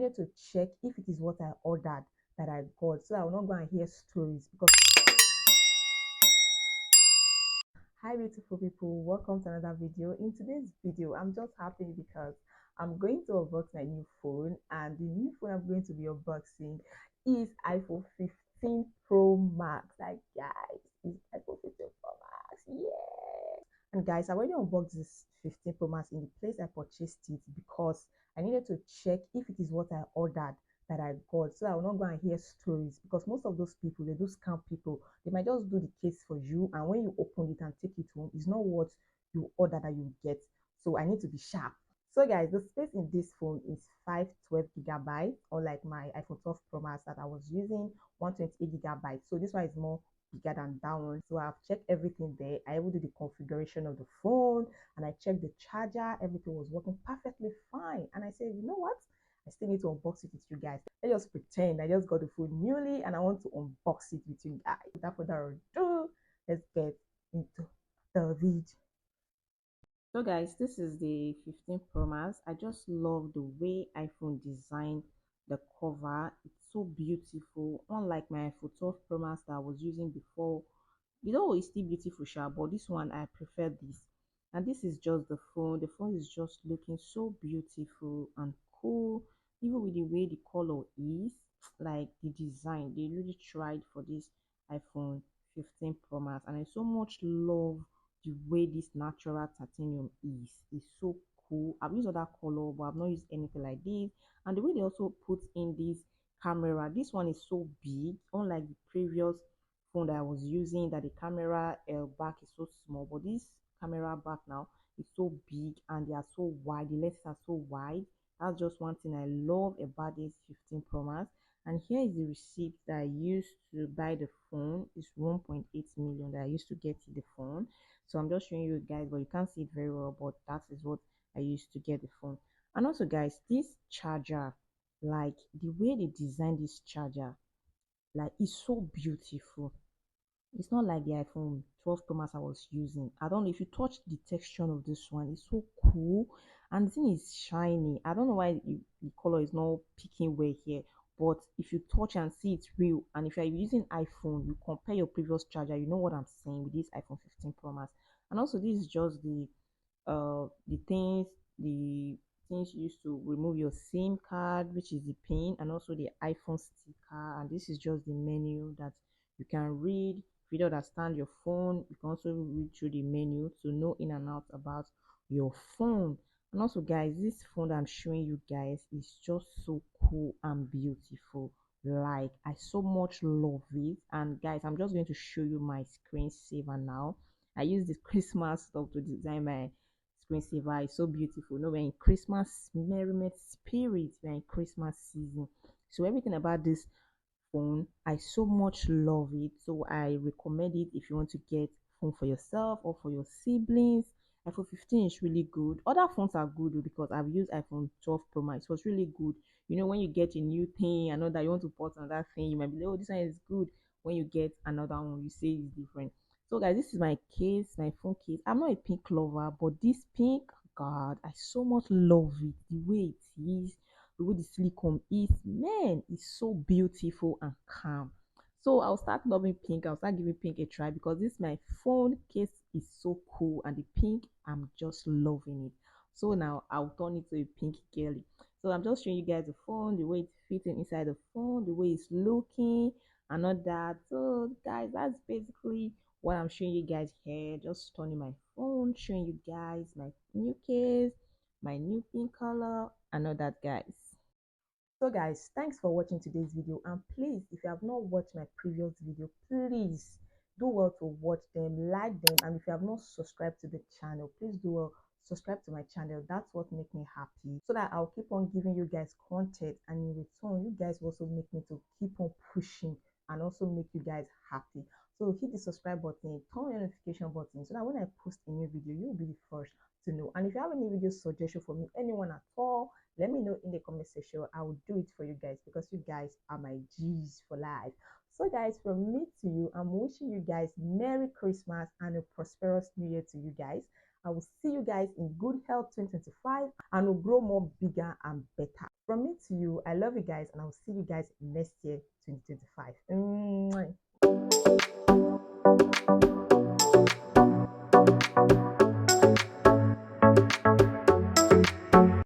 needed to check if it is what I ordered that I got, so I will not go and hear stories. Because hi beautiful people, welcome to another video. In today's video, I'm just happy because I'm going to unbox my new phone, and the new phone I'm going to be unboxing is iPhone 15 Pro Max. Like guys, it's iPhone 15 Pro Max, yeah. And guys, I already unboxed this 15 Pro Max in the place I purchased it because I needed to check if it is what I ordered that I got, so I will not go and hear stories. Because most of those people, they do scam people. They might just do the case for you, and when you open it and take it home, it's not what you order that you get. So I need to be sharp. So guys, the space in this phone is 512 gigabytes, unlike my iPhone 12 Pro Max that I was using 128 gigabytes. So this one is more bigger than that one. So I've checked everything there. I will do the configuration of the phone, and I checked the charger. Everything was working perfectly fine, and I said, you know what, I still need to unbox it with you guys. Let's just pretend I just got the phone newly and I want to unbox it with you guys. Without further ado, let's get into the video. So guys, this is the 15 Pro Max. I just love the way iPhone designed the cover. It's so beautiful, unlike my iPhone 12 Pro Max that I was using before. You know, it's still beautiful, sure, but this one I prefer this. And this is just the phone. The phone is just looking so beautiful and cool, even with the way the color is, like the design. They really tried for this iPhone 15 Pro Max, and I so much love the way this natural titanium is. It's so cool. I've used other color, but I've not used anything like this. And the way they also put in this camera, this one is so big, unlike the previous phone that I was using, that the camera back is so small, but this camera back now is so big and they are so wide. The lenses are so wide. That's just one thing I love about this 15 Pro Max. And here is the receipt that I used to buy the phone. It's 1.8 million that I used to get the phone. So I'm just showing you guys, but you can't see it very well, but that is what I used to get the phone. And also guys, this charger, like the way they designed this charger, like it's so beautiful. It's not like the iPhone 12 Pro Max I was using. I don't know if you touch the texture of this one, it's so cool, and the thing is shiny. I don't know why the color is not picking way here, but if you touch and see it's real, and if you're using iPhone, you compare your previous charger, you know what I'm saying with this iPhone 15 Pro Max. And also this is just the things used to remove your SIM card, which is the pin, and also the iPhone sticker. And this is just the menu that you can read. If you don't understand your phone, you can also read through the menu to know in and out about your phone. And also guys, this phone that I'm showing you guys is just so cool and beautiful. Like I so much love it. And guys, I'm just going to show you my screensaver now. I use this Christmas stuff to design my screensaver. It's so beautiful. You know, we're in Christmas merriment spirit, we're in Christmas season. So everything about this phone, I so much love it. So I recommend it if you want to get phone for yourself or for your siblings. iPhone 15 is really good. Other phones are good though, because I've used iPhone 12 Pro Max. It was really good. You know, when you get a new thing, I know that you want to put another thing, you might be like, oh, this one is good. When you get another one, you say it's different. So guys, this is my case, my phone case. I'm not a pink lover, but this pink, God, I so much love it. The way it is, the way the silicone is, man, it's so beautiful and calm. So I'll start loving pink. I'll start giving pink a try, because this my phone case is so cool, and the pink, I'm just loving it. So now I'll turn it to a pink girly. So I'm just showing you guys the phone, the way it's fitting inside the phone, the way it's looking, and all that. So guys, that's basically what I'm showing you guys here. Just turning my phone, showing you guys my new case, my new pink color, and all that guys. So guys, thanks for watching today's video, and please, if you have not watched my previous video, please do well to watch them, like them, and if you have not subscribed to the channel, please do well subscribe to my channel. That's what makes me happy, so that I'll keep on giving you guys content, and in return you guys also make me to keep on pushing and also make you guys happy. So hit the subscribe button, turn on the notification button, so that when I post a new video, you'll be the first to know. And if you have any video suggestion for me, anyone at all, let me know in the comment section. I will do it for you guys, because you guys are my G's for life. So guys, from me to you, I'm wishing you guys Merry Christmas and a prosperous New Year to you guys. I will see you guys in good health 2025, and will grow more bigger and better. From me to you, I love you guys, and I'll see you guys next year, 2025.